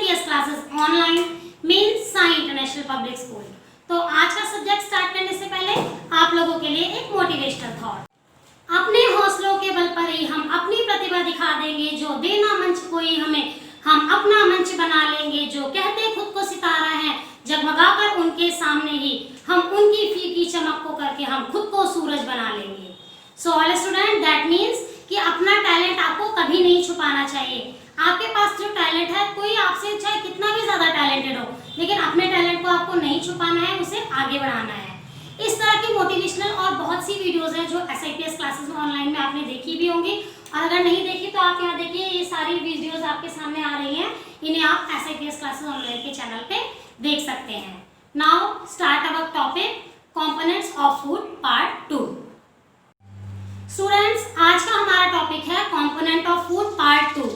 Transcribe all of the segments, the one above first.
SIPS classes online means Sai international public school. तो आज का सब्जेक्ट स्टार्ट करने से पहले आप लोगों के लिए एक मोटिवेशनल थॉट। अपने हौसलों के बल पर ही हम अपनी प्रतिभा दिखा देंगे, जो देना मंच कोई हमें हम अपना मंच बना लेंगे, जो कहते खुद को सितारा है जगमगाकर उनके सामने ही हम उनकी फीकी चमक को करके हम खुद को सूरज बना लेंगे। So all student, that means कि अपना टैलेंट आपको कभी नहीं छुपाना चाहिए। आपके पास जो टैलेंट है, कोई आपसे चाहे कितना भी ज्यादा टैलेंटेड हो, लेकिन अपने टैलेंट को आपको नहीं छुपाना है, उसे आगे बढ़ाना है। इस तरह की मोटिवेशनल और बहुत सी वीडियोस हैं जो SIPS क्लासेस में ऑनलाइन में आपने देखी भी होंगी, और अगर नहीं देखी तो आप यहाँ देखिए, ये सारी वीडियोस आपके सामने आ रही हैं। इन्हें आप SIPS क्लासेस ऑनलाइन के चैनल पे देख सकते हैं। Now start our topic, components of food part 2। Students, आज का हमारा टॉपिक है कंपोनेंट ऑफ फूड पार्ट 2।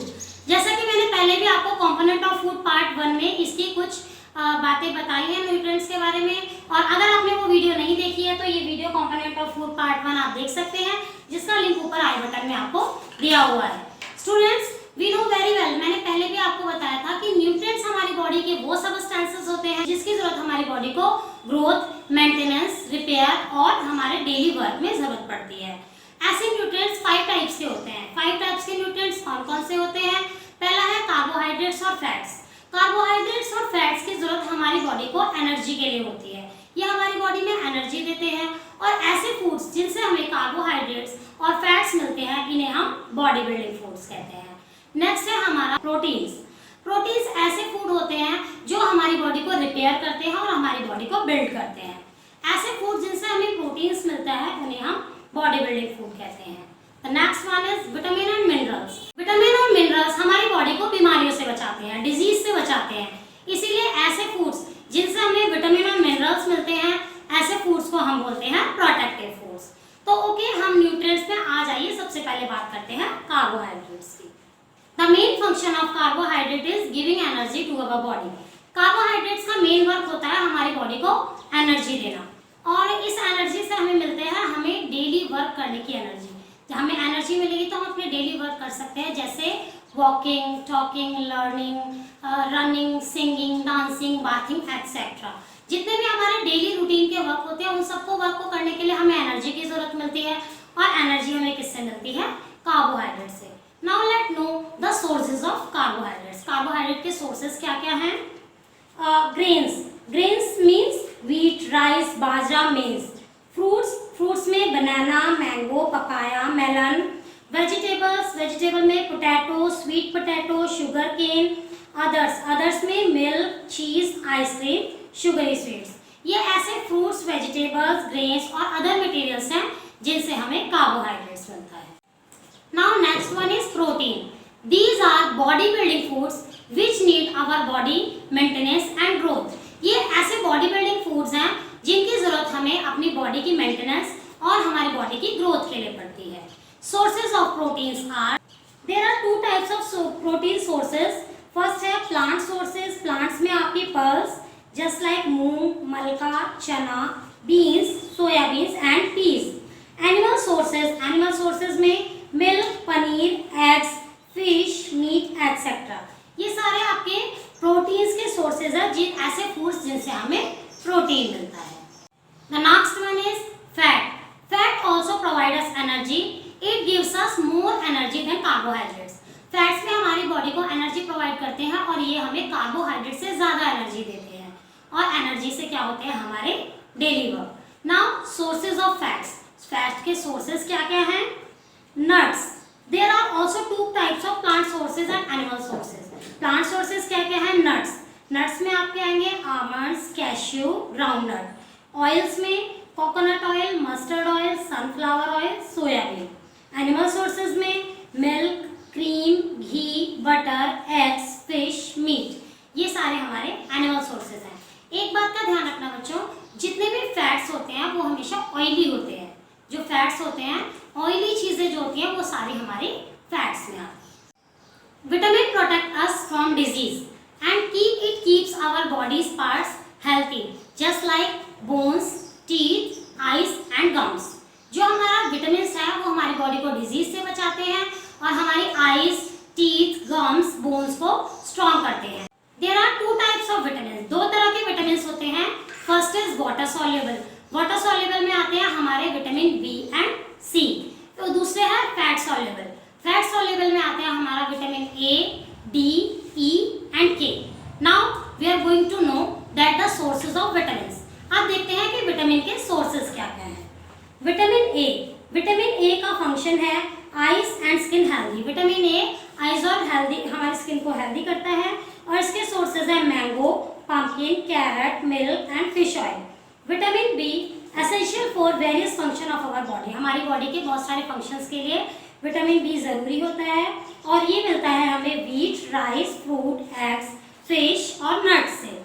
जैसा कि मैंने पहले भी आपको कंपोनेंट ऑफ फूड पार्ट 1 में इसकी कुछ बातें बताई हैं न्यूट्रिएंट्स के बारे में, और अगर आपने वो वीडियो नहीं देखी है तो ये video component of food part 1 आप देख सकते हैं, जिसका लिंक ऊपर आई बटन में आपको दिया हुआ है। Students, we know very well, मैंने पहले भी आपको बताया था कि न्यूट्रिएंट्स हमारी बॉडी के वो सब्सटेंसेस होते हैं जिसकी जरूरत हमारी बॉडी को ग्रोथ, मेंटेनेंस, रिपेयर और हमारे डेली वर्क में जरूरत पड़ती है। ऐसे न्यूट्रिएंट्स 5 टाइप्स के होते हैं। 5 टाइप्स के न्यूट्रिएंट्स कौन कौन से होते हैं? पहला है कार्बोहाइड्रेट्स और फैट्स। कार्बोहाइड्रेट्स और फैट्स की जरूरत हमारी बॉडी को एनर्जी के लिए होती है। ये हमारी बॉडी में एनर्जी देते हैं, और ऐसे फूड्स जिनसे हमें कार्बोहाइड्रेट्स और फैट्स मिलते हैं, इन्हें हम बॉडी बिल्डिंग फूड्स कहते हैं। नेक्स्ट है हमारा प्रोटीन्स। प्रोटीन्स ऐसे फूड होते हैं जो हमारी बॉडी को रिपेयर करते हैं और हमारी बॉडी को बिल्ड करते हैं। ऐसे फूड जिनसे हमें प्रोटीन्स मिलता है, उन्हें हम बॉडी बिल्डिंग फूड कहते हैं। The next one is vitamin and minerals. Vitamin और मिनरल्स हमारी बॉडी को बीमारियों से बचाते हैं, डिजीज से बचाते हैं। इसीलिए ऐसे फूड्स जिनसे हमें विटामिन और मिनरल्स मिलते हैं, ऐसे फूड्स को हम बोलते हैं प्रोटेक्टिव फूड्स। तो ओके, हम न्यूट्रिएंट्स में आ जाइए। सबसे पहले बात करते हैं कार्बोहाइड्रेट्स की। The main function of carbohydrate is giving energy to our body. Carbohydrates का मेन वर्क होता है हमारी बॉडी को एनर्जी देना, और इस एनर्जी से हमें मिलते हैं हमें डेली वर्क करने की एनर्जी। जब हमें एनर्जी मिलेगी तो हम अपने डेली वर्क कर सकते हैं, जैसे walking, talking, learning, running, singing, dancing, bathing etcetera. जितने भी हमारे डेली रूटीन के वर्क होते हैं, उन सबको वर्क को करने के लिए हमें एनर्जी की जरूरत मिलती है, और एनर्जी हमें किससे मिलती है? कार्बोहाइड्रेट से। Now let know the sources of carbohydrates. Carbohydrate के सोर्सेज क्या क्या हैं? Grains. Grains means wheat, rice, bajra, maize. Fruits, fruits में banana, mango, papaya, melon. Vegetables, vegetable में potato, sweet potato, sugarcane. Others, others में milk, cheese, ice cream, sugary sweets. ये ऐसे fruits, vegetables, grains और अदर मटेरियल्स हैं जिनसे हमें carbohydrates मिलता है। Now next one is protein. These are body building foods which need our body maintenance and growth. ये ऐसे बॉडी बिल्डिंग फूड्स हैं जिनकी जरूरत हमें अपनी बॉडी की मेंटेनेंस और हमारी बॉडी की ग्रोथ के लिए पड़ती है। Sources of proteins are, there are 2 types of protein sources. First है प्लांट सोर्सेज। प्लांट्स में आपकी pulse, just like moong, malka, chana, beans, soybeans and peas. Animal sources, animal sources में milk, paneer, eggs, fish, meat etcetera. ये सारे आपके प्रोटीन्स के sources है, जिन ऐसे फूड्स जिनसे हमें प्रोटीन मिलता है। The next one is fat. Fat also provide us energy. It gives us more energy than carbohydrates. Fats में हमारी बॉडी को एनर्जी प्रोवाइड करते हैं, और ये हमें कार्बोहाइड्रेट से ज्यादा एनर्जी देते हैं, और एनर्जी से क्या होते हैं? हमारे daily work. Now sources of fats. Fats के सोर्सेज क्या क्या हैं? Nuts. There are also 2 types of plant sources and animal sources. Plant sources क्या क्या है? नट्स। नट्स में आपके आएंगे आमंड्स, कैश्यू, ग्राउंडनट। ऑयल्स में coconut oil, mustard oil, sunflower oil, soybean. Animal sources में मिल्क, क्रीम, घी, बटर, एग्स, फिश, मीट। ये सारे हमारे एनिमल सोर्सेज हैं। एक बात का ध्यान रखना बच्चों, जितने भी फैट्स होते हैं वो हमेशा ऑयली होते हैं। जो फैट्स होते हैं, ऑयली चीजें जो होती हैं, वो सारी हमारी फैट्स में आती हैं। Vitamin protect us from disease and it keeps our body's parts healthy, just like bones, teeth, eyes and gums. जो हमारा विटामिन्स है वो हमारी बॉडी को डिजीज से बचाते हैं, और हमारी आईज, टीथ, गम्स, बोन्स को स्ट्रॉन्ग करते हैं। There are two types of vitamin, दो तरह के विटामिन होते हैं। First is water soluble, water soluble में आते हैं हमारे विटामिन बी एंड सी। तो दूसरे हैं फैट सॉल्युबल, फैट सॉल्युबल में आते हैं हमारा vitamin A, D, E and K. Now we are going to know that the sources of vitamin. अब देखते हैं कि विटामिन के सोर्सेज क्या क्या हैं। विटामिन ए, विटामिन ए का फंक्शन है eyes and skin healthy. Vitamin A eyes और हेल्दी हमारी स्किन को हेल्दी करता है और इसके सोर्सेज है mango, pumpkin, carrot, milk and fish oil. Vitamin B essential for various function of our body, हमारी बॉडी के बहुत सारे फंक्शंस के लिए विटामिन बी जरूरी होता है और ये मिलता है हमें wheat, rice, fruit, eggs, fish और नट्स से।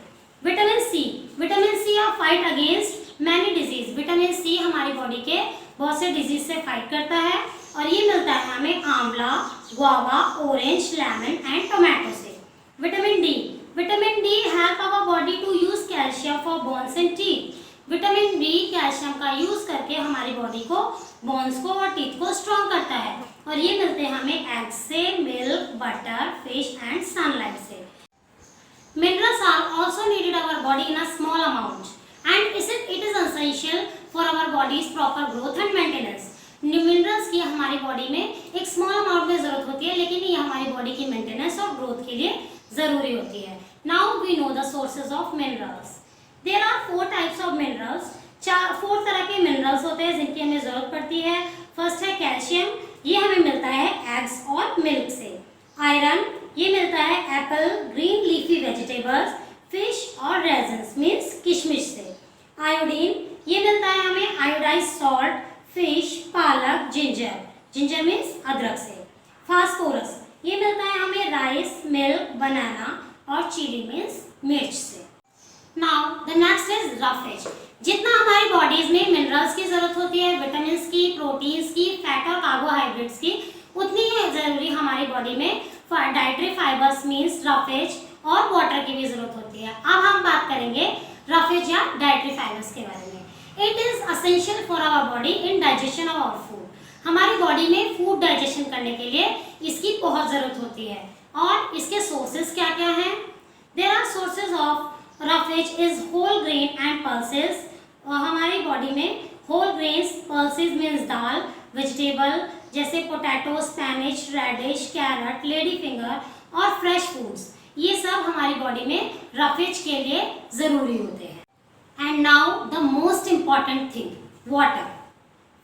Vitamin C, vitamin C are fight against many disease, vitamin C हमारी बॉडी के बहुत से डिजीज से फाइट करता है और ये मिलता है हमें amla, guava, orange, lemon and tomato से। Vitamin D, vitamin D help our body to use calcium for bones and teeth. Vitamin D calcium का यूज करके हमारी बॉडी को, बोन्स को और टीथ को स्ट्रॉन्ग करता है और ये मिलते हैं हमें एग से, milk, butter, fish and sunlight से। Minerals are also needed our body in a small amount and it is essential for our body's proper growth and maintenance. Minerals की हमारी बॉडी में एक स्मॉल अमाउंट में जरूरत होती है लेकिन ये हमारी बॉडी की मेंटेनेंस और ग्रोथ के लिए जरूरी होती है। Now we know the sources of minerals. There are 4 types of minerals, 4 तरह के मिनरल्स होते हैं जिनकी हमें जरूरत पड़ती है। फर्स्ट है कैल्शियम, ये हमें मिलता है एग्स और मिल्क से। आयरन, ये मिलता है Apple, green leafy vegetables, fish और रेजिन्स मींस किशमिश से। आयोडीन, ये मिलता है हमें आयोडाइज्ड सॉल्ट, फिश, पालक, जिंजर, जिंजर मींस अदरक से। फास्फोरस, ये मिलता है हमें राइस, मिल्क, बनाना और चिली मींस मिर्च से। Now the next is roughage. जितना हमारी बॉडीज में मिनरल्स की जरूरत होती है, विटामिन की, प्रोटीन्स की, फैट और कार्बोहाइड्रेट्स की, उतनी ही जरूरी हमारी बॉडी में डाइटरी फाइबर्स मींस रफेज और वाटर की भी जरूरत होती है। अब हम बात करेंगे रफेज या डाइटरी फाइबर्स के बारे में। It is essential for our body in digestion of our food. हमारी बॉडी में फूड डाइजेशन करने के लिए इसकी बहुत जरूरत होती है और इसके सोर्सेज क्या क्या हैं? There are sources of roughage is whole grain and pulses. हमारी बॉडी में होल ग्रेन्स, पल्सेस मींस दाल, वेजिटेबल जैसे potato, spinach, radish, carrot, lady finger और फ्रेश फूड्स, ये सब हमारी बॉडी में रफेज के लिए जरूरी होते हैं। And now the most important thing, water.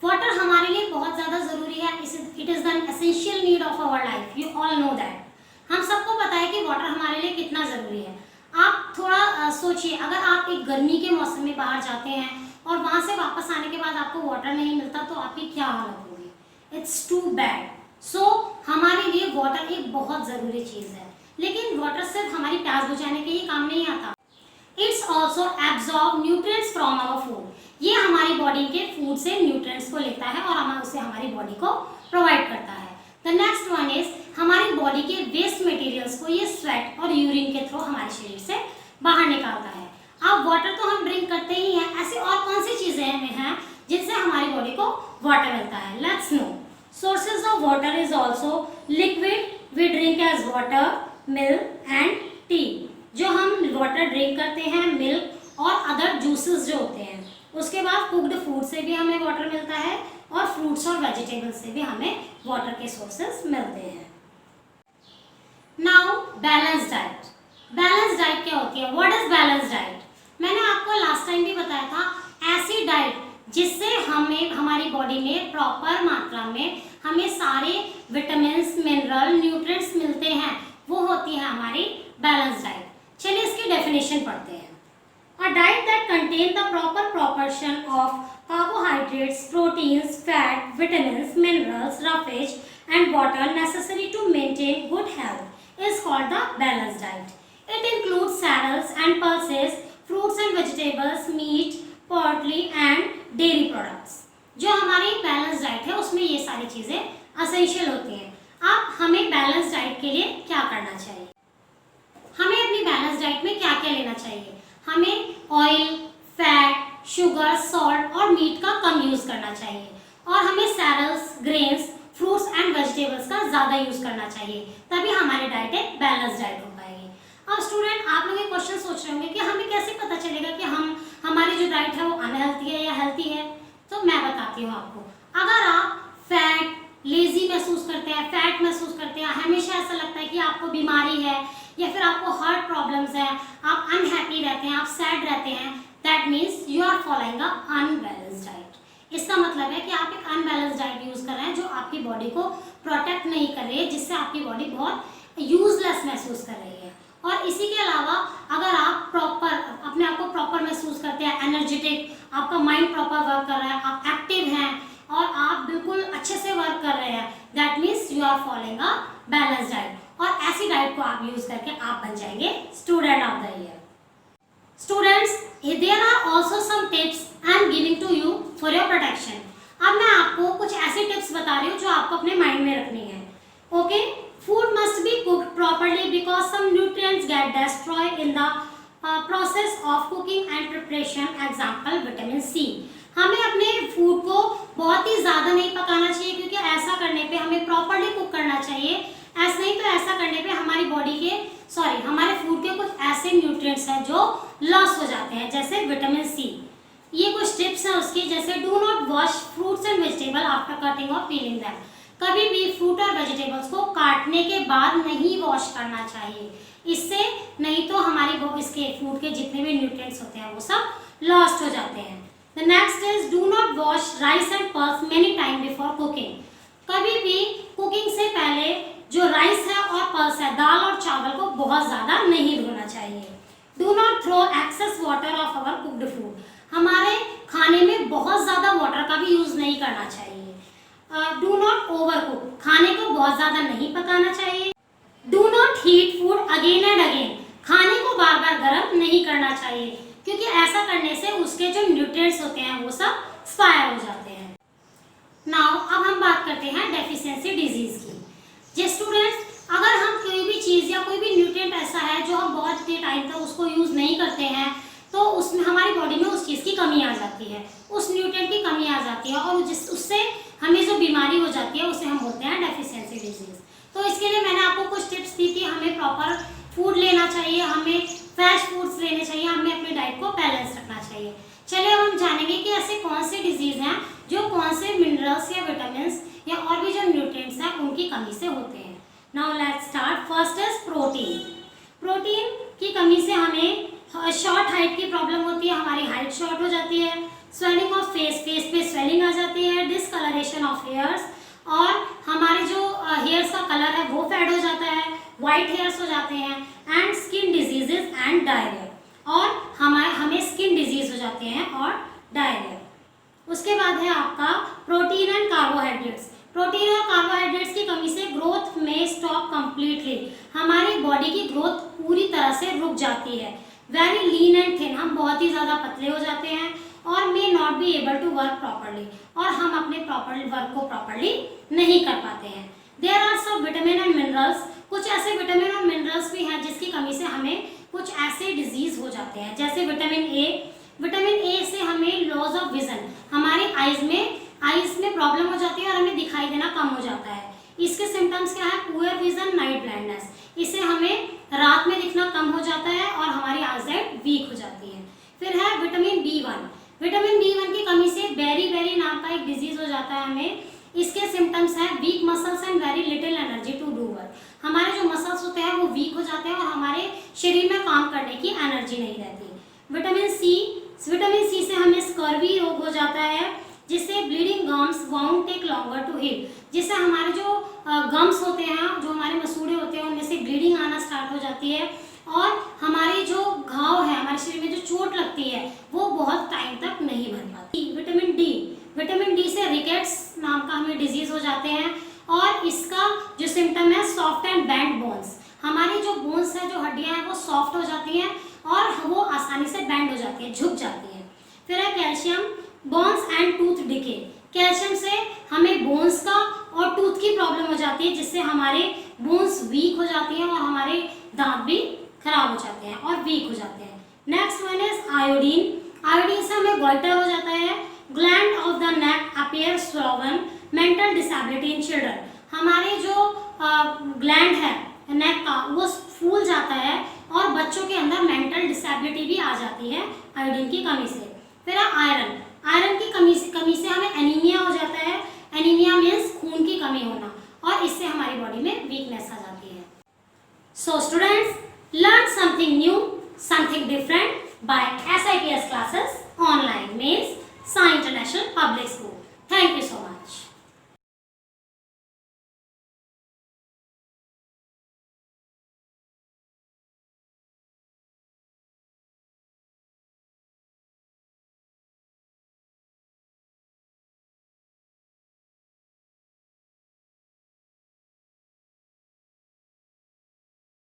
Water हमारे लिए बहुत ज़्यादा ज़रूरी है। It is the essential need of our life, you all know that. हम सबको पता है कि वाटर हमारे लिए कितना ज़रूरी है। आप थोड़ा सोचिए, अगर आप एक गर्मी के मौसम में बाहर जाते हैं और वहाँ से वापस आने के बाद आपको वाटर नहीं मिलता तो आपकी क्या हालत होगी? It's to bad. सो हमारे लिए वाटर एक बहुत ज़रूरी चीज़ है, लेकिन वाटर सिर्फ हमारी प्यास बुझाने के ही काम नहीं आता। It's also absorb nutrients from our food. ये हमारी बॉडी के फूड से न्यूट्रिएंट्स को लेता है और हमें उससे हमारी बॉडी को प्रोवाइड करता है। द नेक्स्ट वन इज हमारी बॉडी के वेस्ट मटेरियल्स को ये स्वेट और यूरिन के थ्रू हमारे शरीर से बाहर निकालता है। अब वाटर तो हम ड्रिंक करते ही हैं, ऐसी और कौन सी चीज़ें हैं जिनसे हमारी बॉडी को वाटर मिलता है? Let's know. Sources of water is also liquid, we drink as water, milk and tea. जो हम वाटर ड्रिंक करते हैं, मिल्क और अदर जूसेस जो होते हैं। उसके बाद कुक्ड फूड से भी हमें वाटर मिलता है और फ्रूट्स और वेजिटेबल्स से भी हमें वाटर के सोर्सेस मिलते हैं। Now balance diet. Balance diet क्या होती है? What is balance diet? मैंने आपको लास्ट टाइम भी बताया था, ऐसी डाइट जिससे हमें हमारी बॉडी में प्रॉपर मात्रा में हमें सारे विटामिन्स, मिनरल, न्यूट्रिएंट्स मिलते हैं, वो होती है हमारी बैलेंस डाइट। चलिए इसकी डेफिनेशन पढ़ते हैं। A diet that contains the proper proportion of carbohydrates, proteins, fat, vitamins, minerals, roughage and water necessary to maintain good health is called the balanced diet. It includes cereals and pulses, fruits and vegetables, meat, poultry and dairy products. जो हमारी balance diet है उसमें ये सारी चीज़ें essential होती हैं। अब हमें बैलेंस डाइट के लिए क्या करना चाहिए? हमें अपनी बैलेंस डाइट में क्या क्या लेना चाहिए? हमें ऑयल, फैट, शुगर, सॉल्ट और मीट का कम यूज़ करना चाहिए और हमें सैरल्स, ग्रेन्स, फ्रूट्स एंड वेजिटेबल्स का ज़्यादा यूज़ करना चाहिए, तभी हमारी डाइट एक बैलेंस डाइट हो पाएगी। अब स्टूडेंट आप लोग ये क्वेश्चन सोच रहे होंगे कि हमें कैसे पता चलेगा कि हमारी जो डाइट है वो अनहेल्थी है या हेल्थी है। तो मैं बताती हूँ आपको। अगर आप फैट, लेजी महसूस करते हैं, फैट महसूस करते हैं, हमेशा ऐसा लगता है कि आपको बीमारी है या फिर आपको हार्ट प्रॉब्लम्स है, आप अनहैप्पी रहते हैं, आप सैड रहते हैं, that means you are following a unbalanced diet. इसका मतलब है कि आप एक अनबैलेंस्ड डाइट यूज कर रहे हैं जो आपकी बॉडी को प्रोटेक्ट नहीं कर रही है, जिससे आपकी बॉडी बहुत यूजलेस महसूस कर रही है। और इसी के अलावा अगर आप प्रॉपर अपने आप को प्रॉपर महसूस करते हैं, एनर्जेटिक, आपका माइंड प्रॉपर वर्क कर रहा है, आप एक्टिव हैं और आप बिल्कुल अच्छे से वर्क कर रहे हैं, that means you are following a balance diet. और ऐसी डाइट को आप यूज करके आप बन जाएंगे student of the year. Students, there are also some tips I am giving to you for your protection. अब मैं आपको कुछ ऐसे टिप्स बता रही हूँ जो आपको अपने माइंड में रखनी है। Okay, food must be cooked properly because some nutrients get destroyed in the process of cooking and preparation. Example, vitamin C. हमें अपने फूड को बहुत ही ज़्यादा नहीं पकाना चाहिए, क्योंकि ऐसा करने पे हमें प्रॉपर्ली कुक करना चाहिए। ऐसा नहीं तो ऐसा करने पे हमारी बॉडी के हमारे फूड के कुछ ऐसे न्यूट्रिएंट्स हैं जो लॉस हो जाते हैं, जैसे विटामिन सी। ये कुछ टिप्स हैं उसकी, जैसे do not wash fruits and vegetable after cutting और पीलिंग दैम। कभी भी फ्रूट और वेजिटेबल्स को काटने के बाद नहीं वॉश करना चाहिए, इससे नहीं तो हमारी इसके फूड के जितने भी न्यूट्रिएंट्स होते हैं वो सब लॉस्ट हो जाते हैं। The next is do not wash rice and pulse many time before cooking. कभी भी कुकिंग से पहले जो राइस है और पल्स है, दाल और चावल को बहुत ज़्यादा नहीं धोना चाहिए। Do not throw excess water of our cooked food. हमारे खाने में बहुत ज़्यादा वाटर का भी यूज़ नहीं करना चाहिए। Do not over cook. खाने को बहुत ज़्यादा नहीं पकाना चाहिए। Do not heat food again and again. खाने को बार बार गर्म नहीं करना चाहिए, क्योंकि ऐसा करने से उसके जो न्यूट्रिएंट्स होते हैं वो सब एक्सपायर हो जाते हैं। नाउ अब हम बात करते हैं डेफिशिएंसी डिजीज की। जी स्टूडेंट्स, अगर हम कोई भी चीज़ या कोई भी न्यूट्रिएंट ऐसा है जो हम बहुत टाइम तक उसको यूज़ नहीं करते हैं, तो उसमें हमारी बॉडी में उस चीज़ की कमी आ जाती है, उस न्यूट्रिएंट की कमी आ जाती है, और उससे हमें जो बीमारी हो जाती है उसे हम बोलते हैं डेफिशिएंसी डिजीज। तो इसके लिए मैंने आपको कुछ टिप्स दी थी। हमें प्रॉपर फूड लेना चाहिए, हमें फ्रेश फूड्स लेने चाहिए, हमें अपनी डाइट को बैलेंस रखना चाहिए। चलिए अब हम जानेंगे कि ऐसे कौन से डिजीज हैं जो कौन से मिनरल्स या विटामिन या और भी जो न्यूट्रिएंट्स हैं उनकी कमी से होते हैं। Now let's start. First is protein. Protein की कमी से हमें शॉर्ट हाइट की प्रॉब्लम होती है, हमारी हाइट शॉर्ट हो जाती है, स्वेलिंग ऑफ फेस पे स्वेलिंग आ जाती है, डिसकलरेशन ऑफ हेयर्स, और हमारे जो हेयर्स का कलर है वो फेड हो जाता है, वाइट हेयर्स हो जाते हैं, and skin diseases and diarrhoea, और हमें स्किन डिजीज हो जाते हैं और डायरिया। उसके बाद है आपका प्रोटीन एंड कार्बोहाइड्रेट्स। प्रोटीन और कार्बोहाइड्रेट्स की कमी से ग्रोथ में स्टॉप कंप्लीटली। हमारी बॉडी की ग्रोथ पूरी तरह से रुक जाती है। वेरी लीन एंड थिन, हम बहुत ही ज़्यादा पतले हो जाते हैं, और may not be able to work properly, और हम अपने वर्क को प्रॉपरली नहीं कर पाते हैं। There are some vitamin and minerals. कुछ ऐसे विटामिन और मिनरल्स भी हैं जिसकी कमी से हमें कुछ ऐसे डिजीज हो जाते हैं, जैसे विटामिन ए। विटामिन ए से हमें लॉस ऑफ विजन, हमारे आइज में प्रॉब्लम हो जाती है और हमें दिखाई देना कम हो जाता है। इसके सिम्टम्स क्या है? Poor vision, night blindness. इससे हमें रात में दिखना कम हो जाता है और हमारी आईसाइट वीक हो जाती है। फिर है विटामिन बी1। विटामिन बी1 की कमी से बेरी नाम का एक डिजीज हो जाता है हमें। इसके सिम्टम्स हैं weak muscles and very little energy to do work. हमारे जो मसल्स होते हैं वो वीक हो जाते हैं और हमारे शरीर में काम करने की एनर्जी नहीं रहती। विटामिन सी से हमें स्कर्वी रोग हो जाता है, जिससे bleeding gums won't take longer to heal. जिससे हमारे जो गम्स होते हैं, जो हमारे मसूड़े होते हैं, उनमें से ब्लीडिंग आना स्टार्ट हो जाती है, और हमारी जो घाव है, हमारे शरीर में जो चोट लगती है वो बहुत टाइम तक नहीं भर पाती। विटामिन डी से रिकेट्स नाम का हमें डिजीज हो जाते हैं, और इसका जो सिम्टम है सॉफ्ट एंड बेंड बोन्स। हमारी जो बोन्स है, जो हड्डियां हैं, वो सॉफ्ट हो जाती हैं और वो आसानी से बेंड हो जाती है, झुक जाती है। फिर है calcium, bones and tooth decay. Calcium से हमें बोन्स का और टूथ की प्रॉब्लम हो जाती है, जिससे हमारे बोन्स वीक हो जाती हैं और हमारे दांत भी खराब हो जाते हैं और वीक हो जाते हैं। Next one is iodine. Iodine से हमें गोइटर हो जाता है। Gland of the neck appear swollen, mental disability in children. हमारे जो ग्लैंड है नेक का वो फूल जाता है और बच्चों के अंदर मेंटल डिसेबिलिटी भी आ जाती है आयोडीन की कमी से। फिर आयरन, आयरन की कमी से हमें एनीमिया हो जाता है। एनीमिया मीन्स खून की कमी होना, और इससे हमारी बॉडी में वीकनेस आ जाती है। So students, learn something new, something different by SIPS classes online, means Sai International Public School. Thank you so much.